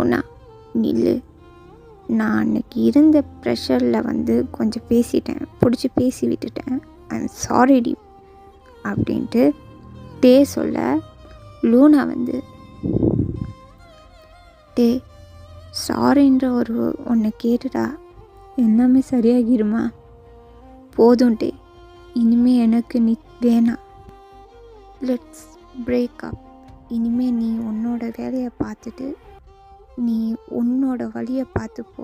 அண்ணா நில்லு. நான் அன்னைக்கு இருந்த ப்ரெஷரில் கொஞ்சம் பேசிட்டேன், பிடிச்சி பேசி விட்டுட்டேன். ஐம் சாரி டி அப்படின்ட்டு டே சொல்ல, லூனா டே சாரின்ற ஒன்று கேட்டுடா, எல்லாமே சரியாகிருமா? போதும் டே, இனிமே எனக்கு நீ வேணாம். Let's break up. இனிமே நீ உன்னோட வேலையை பார்த்துட்டு நீ உன்னோட வழியை பார்த்துப்போ.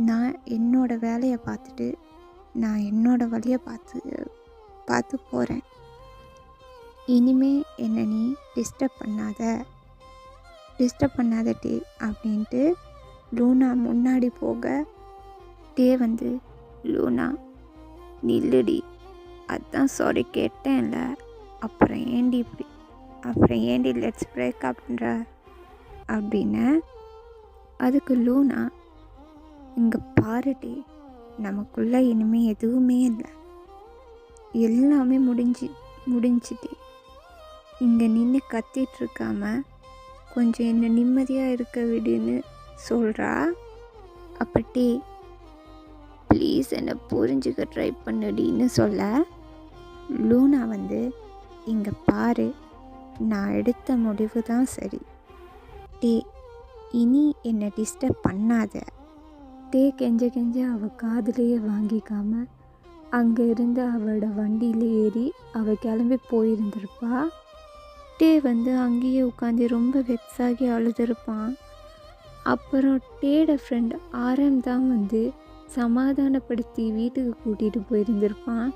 நான் என்னோட வேலையை பார்த்துட்டு நான் என்னோட வழியை பார்த்து போகிறேன். இனிமே என்னை நீ டிஸ்டர்ப் பண்ணாத டே அப்படின்ட்டு லூனா முன்னாடி போக, டே லூனா நில்லுடி, அதான் சாரி கேட்டேன்ல, அப்புறம் ஏண்டி லெட்ஸ் பிரேக் அப்ன்ற அப்படின்னு. அதுக்கு லூனா, இங்கே பாருடி, நமக்குள்ளே இனிமேல் எதுவுமே இல்லை, எல்லாமே முடிஞ்சிட்டு இங்கே நின்று கத்திகிட்ருக்காம கொஞ்சம் என்ன நிம்மதியாக இருக்க விடுன்னு சொல்கிறா. அப்படி ப்ளீஸ் என்னை புரிஞ்சுக்க ட்ரை பண்ணுடின்னு சொல்ல, லூனா இங்கே பாரு, நான் எடுத்த முடிவு தான் சரி. டே இனி என்னை டிஸ்டர்ப் பண்ணாத. டே கெஞ்ச அவள் காதுலேயே வாங்கிக்காம அங்கே இருந்து அவளோட வண்டியில் ஏறி அவள் கிளம்பி போயிருந்திருப்பா. டே அங்கேயே உட்காந்து ரொம்ப வெக்ஸாகி அழுதுருப்பான். அப்புறம் டேட ஃப்ரெண்ட் ஆரம் தான் சமாதானப்படுத்தி வீட்டுக்கு கூட்டிகிட்டு போயிருந்திருப்பான்.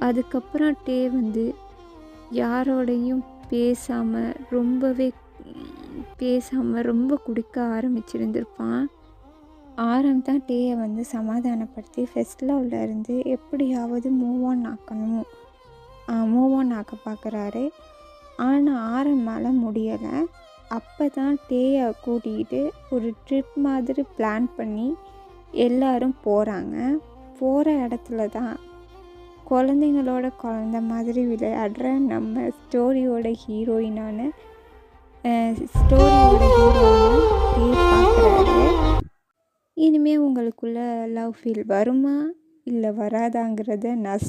அதுக்கப்புறம் டே யாரோடையும் பேசாமல் ரொம்ப குடிக்க ஆரம்பிச்சிருந்திருப்பான். ஆரம் தான் டேயை சமாதானப்படுத்தி ஃபர்ஸ்ட் லவ்வில் இருந்து எப்படியாவது மூவ் ஆன் ஆக்க பார்க்குறாரு. ஆனால் ஆரம்மால் முடியலை. அப்போ தான் டேயை கூட்டிகிட்டு ஒரு ட்ரிப் மாதிரி பிளான் பண்ணி எல்லாரும் போகிறாங்க. போகிற இடத்துல தான் குழந்தைங்களோட குழந்த மாதிரி விளையாடுற நம்ம ஸ்டோரியோட ஹீரோயினான டே பார்க்குறாரு. இனிமேல் உங்களுக்குள்ள லவ் ஃபீல் வருமா இல்லை வராதாங்கிறத நான்